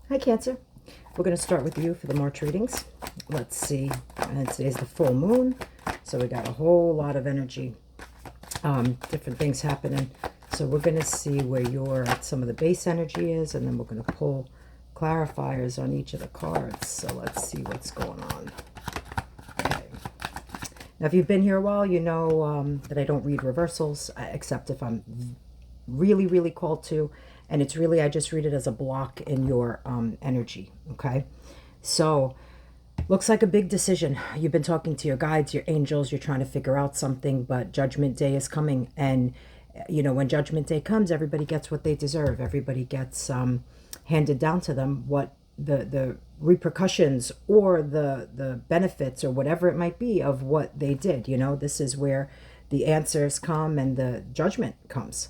Hi, Cancer. We're going to start with you for the March readings. Let's see. And today's the full moon. So we got a whole lot of energy, different things happening. So we're going to see where some of the base energy is, and then we're going to pull clarifiers on each of the cards. So let's see what's going on. Okay. Now, if you've been here a while, you know that I don't read reversals, except if I'm really, really called to. And it's really, I just read it as a block in your energy, okay? So, looks like a big decision. You've been talking to your guides, your angels, you're trying to figure out something, but Judgment Day is coming. And, you know, when Judgment Day comes, everybody gets what they deserve. Everybody gets handed down to them what the repercussions or the benefits or whatever it might be of what they did. You know, this is where the answers come and the judgment comes.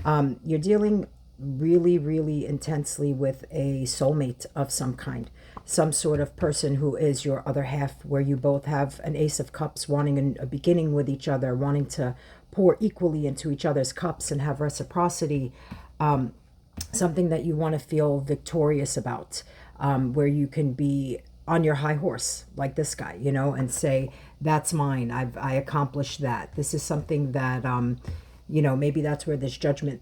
You're dealing really, really intensely with a soulmate of some kind, some sort of person who is your other half, where you both have an Ace of Cups, wanting a beginning with each other, wanting to pour equally into each other's cups and have reciprocity, something that you want to feel victorious about, where you can be on your high horse like this guy, you know, and say, that's mine, I accomplished that. This is something that you know, maybe that's where this judgment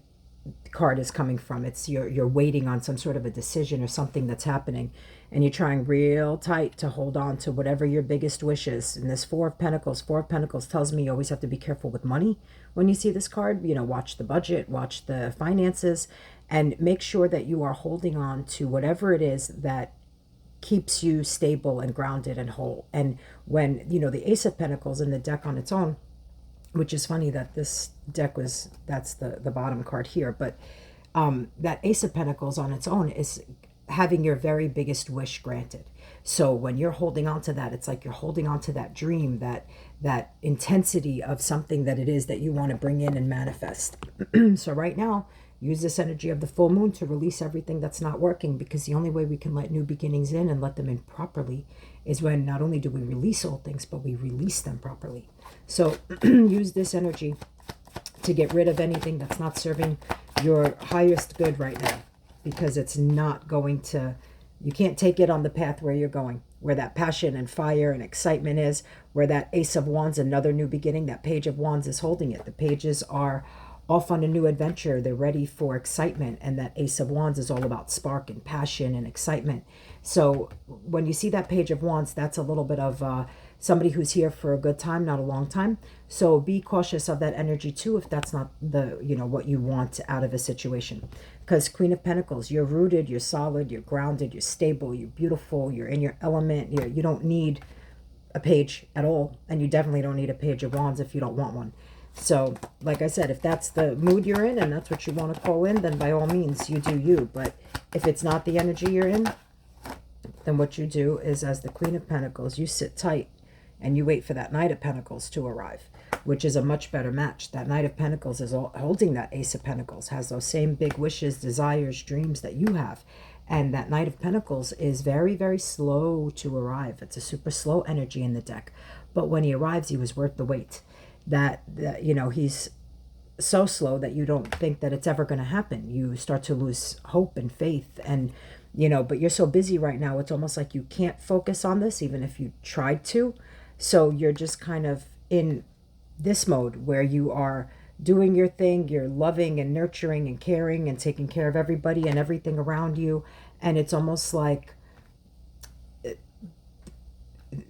card is coming from. It's you're waiting on some sort of a decision or something that's happening, and you're trying real tight to hold on to whatever your biggest wish is. And this Four of Pentacles tells me you always have to be careful with money when you see this card. You know, watch the budget, watch the finances, and make sure that you are holding on to whatever it is that keeps you stable and grounded and whole. And when, you know, the Ace of Pentacles in the deck on its own, which is funny that this deck that's the bottom card here, but that Ace of Pentacles on its own is having your very biggest wish granted. So when you're holding on to that, it's like you're holding on to that dream, that intensity of something that it is that you want to bring in and manifest. So right now, use this energy of the full moon to release everything that's not working, because the only way we can let new beginnings in and let them in properly is when not only do we release old things, but we release them properly. So use this energy to get rid of anything that's not serving your highest good right now, because it's not going to, you can't take it on the path where you're going, where that passion and fire and excitement is, where that Ace of Wands, another new beginning, that Page of Wands is holding it. The pages are off on a new adventure. They're ready for excitement. And that Ace of Wands is all about spark and passion and excitement. So when you see that Page of Wands, that's a little bit of somebody who's here for a good time, not a long time. So be cautious of that energy too, if that's not the, you know, what you want out of a situation. Because Queen of Pentacles, you're rooted, you're solid, you're grounded, you're stable, you're beautiful, you're in your element. You don't need a page at all. And you definitely don't need a Page of Wands if you don't want one. So, like I said, if that's the mood you're in and that's what you want to call in, then by all means, you do you. But if it's not the energy you're in, then what you do is, as the Queen of Pentacles, you sit tight and you wait for that Knight of Pentacles to arrive, which is a much better match. That Knight of Pentacles is holding that Ace of Pentacles, has those same big wishes, desires, dreams that you have. And that Knight of Pentacles is very, very slow to arrive. It's a super slow energy in the deck. But when he arrives, he was worth the wait. That you know, he's so slow that you don't think that it's ever going to happen. You start to lose hope and faith, and you know, but you're so busy right now, it's almost like you can't focus on this even if you tried to. So you're just kind of in this mode where you are doing your thing, you're loving and nurturing and caring and taking care of everybody and everything around you. And it's almost like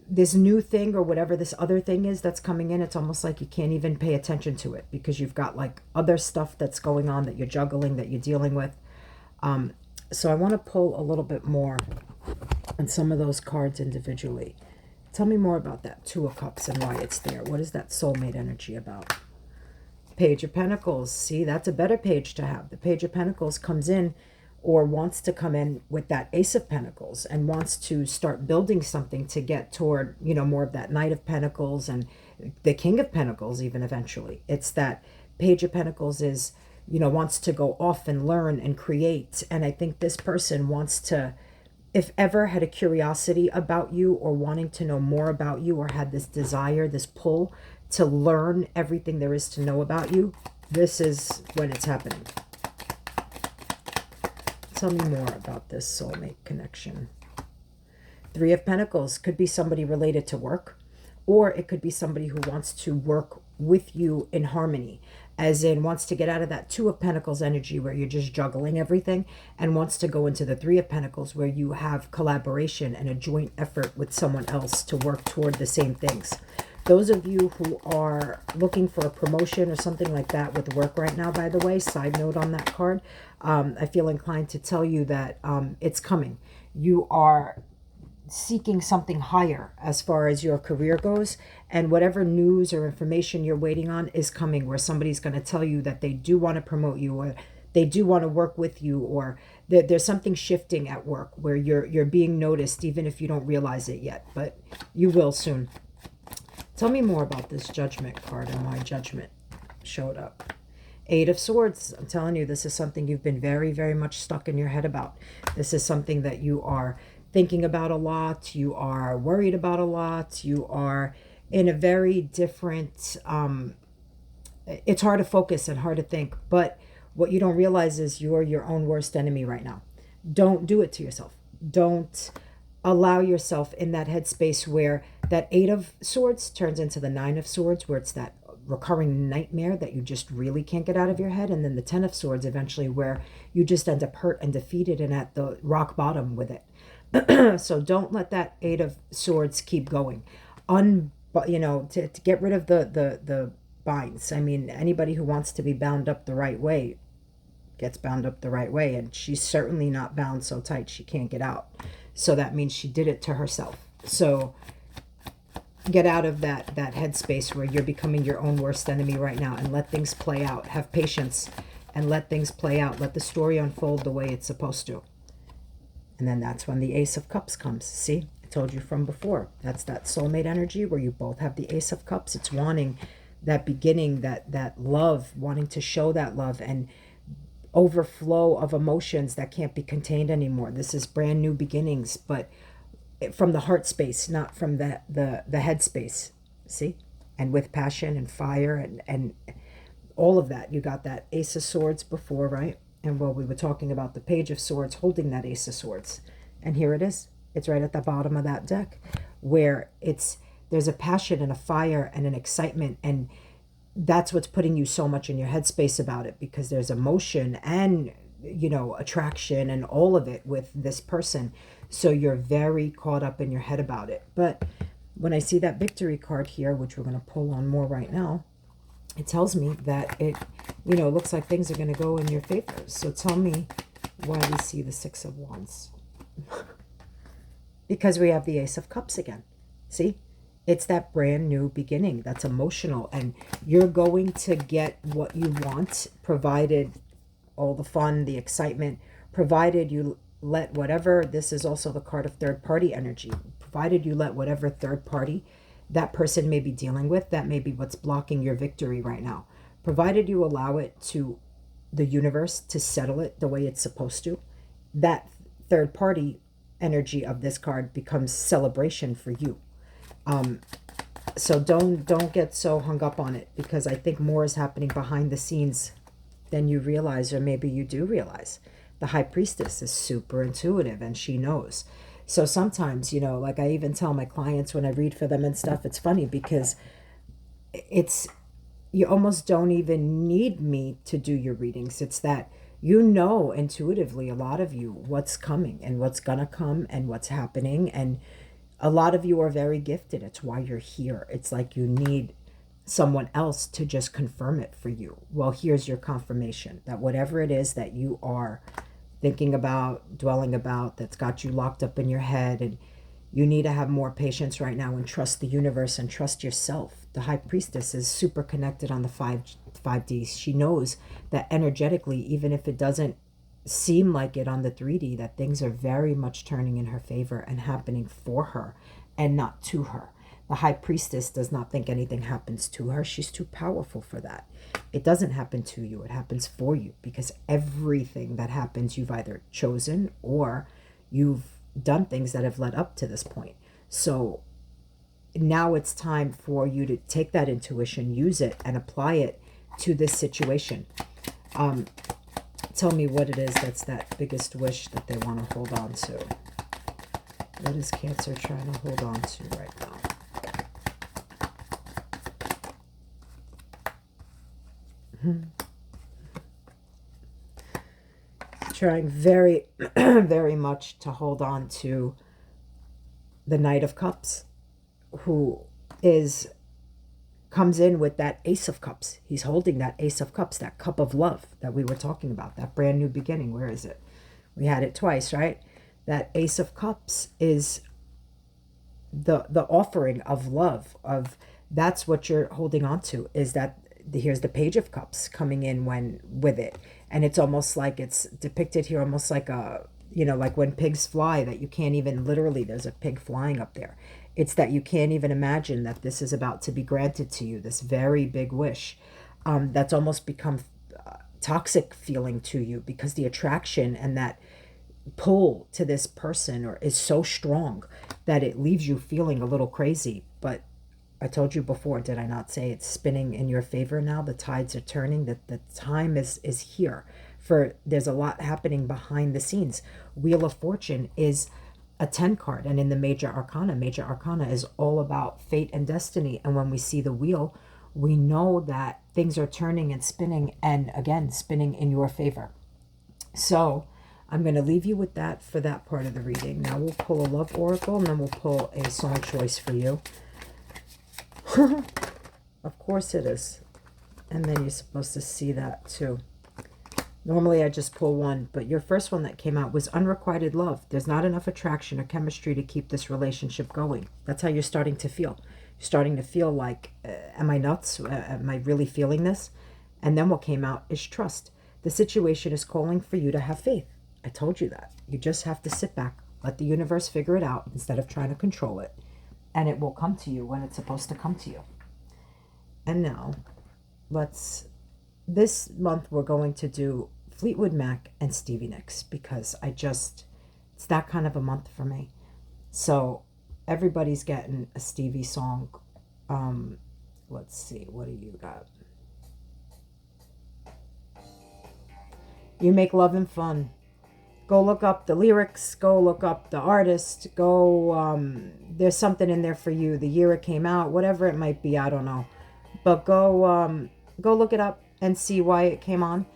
this new thing or whatever this other thing is that's coming in, it's almost like you can't even pay attention to it, because you've got like other stuff that's going on that you're juggling, that you're dealing with. So I want to pull a little bit more on some of those cards individually. Tell me more about that Two of Cups and why it's there. What is that soulmate energy about? Page of Pentacles. See, that's a better page to have. The Page of Pentacles comes in, or wants to come in, with that Ace of Pentacles and wants to start building something to get toward, you know, more of that Knight of Pentacles and the King of Pentacles even eventually. It's that Page of Pentacles is, you know, wants to go off and learn and create. And I think this person wants to, if ever had a curiosity about you or wanting to know more about you, or had this desire, this pull to learn everything there is to know about you, this is when it's happening. Tell me more about this soulmate connection. Three of Pentacles could be somebody related to work, or it could be somebody who wants to work with you in harmony, as in wants to get out of that Two of Pentacles energy where you're just juggling everything and wants to go into the Three of Pentacles where you have collaboration and a joint effort with someone else to work toward the same things. Those of you who are looking for a promotion or something like that with work right now, by the way, side note on that card, I feel inclined to tell you that it's coming. You are seeking something higher as far as your career goes, and whatever news or information you're waiting on is coming, where somebody's going to tell you that they do want to promote you, or they do want to work with you, or there's something shifting at work where you're being noticed even if you don't realize it yet, but you will soon. Tell me more about this Judgment card and why Judgment showed up. Eight of Swords. I'm telling you, this is something you've been very, very much stuck in your head about. This is something that you are thinking about a lot. You are worried about a lot. You are in a very different, it's hard to focus and hard to think. But what you don't realize is you're your own worst enemy right now. Don't do it to yourself. Don't allow yourself in that headspace where that Eight of Swords turns into the Nine of Swords, where it's that recurring nightmare that you just really can't get out of your head, and then the Ten of Swords eventually where you just end up hurt and defeated and at the rock bottom with it. So don't let that Eight of Swords keep going. To get rid of the binds. I mean, anybody who wants to be bound up the right way gets bound up the right way, and she's certainly not bound so tight she can't get out. So that means she did it to herself. So get out of that headspace where you're becoming your own worst enemy right now, and let things play out. Have patience and let things play out. Let the story unfold the way it's supposed to. And then that's when the Ace of Cups comes. See, I told you from before. That's that soulmate energy where you both have the Ace of Cups. It's wanting that beginning, that love, wanting to show that love and overflow of emotions that can't be contained anymore. This is brand new beginnings, but from the heart space, not from the head space. See? And with passion and fire and all of that. You got that Ace of Swords before, right? And well, we were talking about the Page of Swords holding that Ace of Swords. And here it is. It's right at the bottom of that deck where there's a passion and a fire and an excitement. And that's what's putting you so much in your headspace about it, because there's emotion and, attraction and all of it with this person. So you're very caught up in your head about it. But when I see that Victory card here, which we're going to pull on more right now, it tells me that it looks like things are going to go in your favor. So tell me why we see the Six of Wands. Because we have the Ace of Cups again. See? It's that brand new beginning that's emotional. And you're going to get what you want, provided all the fun, the excitement, provided you let whatever, this is also the card of third party energy, provided you let whatever third party that person may be dealing with, that may be what's blocking your victory right now. Provided you allow it to the universe to settle it the way it's supposed to, that third party energy of this card becomes celebration for you. So don't get so hung up on it, because I think more is happening behind the scenes than you realize, or maybe you do realize. The High Priestess is super intuitive and she knows. So sometimes, like I even tell my clients when I read for them and stuff, it's funny because you almost don't even need me to do your readings. It's that intuitively, a lot of you, what's coming and what's gonna come and what's happening. And a lot of you are very gifted. It's why you're here. It's like you need someone else to just confirm it for you. Well, here's your confirmation that whatever it is that you are thinking about, dwelling about, that's got you locked up in your head, and you need to have more patience right now and trust the universe and trust yourself. The High Priestess is super connected on the 5Ds. She knows that energetically, even if it doesn't seem like it on the 3D, that things are very much turning in her favor and happening for her and not to her. The High Priestess does not think anything happens to her. She's too powerful for that. It doesn't happen to you. It happens for you, because everything that happens, you've either chosen or you've done things that have led up to this point. So now it's time for you to take that intuition, use it, and apply it to this situation. Tell me what it is that's that biggest wish that they want to hold on to. What is Cancer trying to hold on to right now? Trying very, very much to hold on to the Knight of Cups, who comes in with that Ace of Cups. He's holding that Ace of Cups, that cup of love that we were talking about, that brand new beginning. Where is it? We had it twice, right? That Ace of Cups is the offering of love, of that's what you're holding on to, is that here's the Page of Cups coming in with it. And it's almost like it's depicted here almost like a, you know, like when pigs fly, that you can't even literally, there's a pig flying up there. It's that you can't even imagine that this is about to be granted to you, this very big wish that's almost become toxic feeling to you, because the attraction and that pull to this person is so strong that it leaves you feeling a little crazy. But I told you before, did I not say it's spinning in your favor now? The tides are turning, that the time is here. There's a lot happening behind the scenes. Wheel of Fortune is a 10 card, and in the Major Arcana is all about fate and destiny. And when we see the wheel, we know that things are turning and spinning, and again, spinning in your favor. So I'm going to leave you with that for that part of the reading. Now we'll pull a love oracle, and then we'll pull a song choice for you. Of course it is. And then you're supposed to see that too. Normally I just pull one, but your first one that came out was unrequited love. There's not enough attraction or chemistry to keep this relationship going. That's how you're starting to feel. You're starting to feel like, am I nuts? Am I really feeling this? And then what came out is trust. The situation is calling for you to have faith. I told you that. You just have to sit back, let the universe figure it out instead of trying to control it. And it will come to you when it's supposed to come to you. And now, this month we're going to do Fleetwood Mac and Stevie Nicks, because it's that kind of a month for me. So everybody's getting a Stevie song. Let's see, what do you got? You make love and fun. Go look up the lyrics, go look up the artist, there's something in there for you, the year it came out, whatever it might be, I don't know. But go look it up and see why it came on.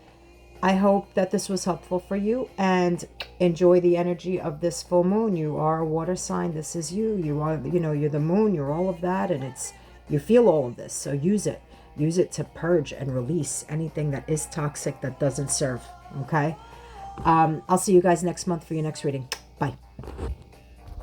I hope that this was helpful for you, and enjoy the energy of this full moon. You are a water sign. This is you. You are, you're the moon, you're all of that, and you feel all of this. So use it. Use it to purge and release anything that is toxic, that doesn't serve. Okay? I'll see you guys next month for your next reading. Bye.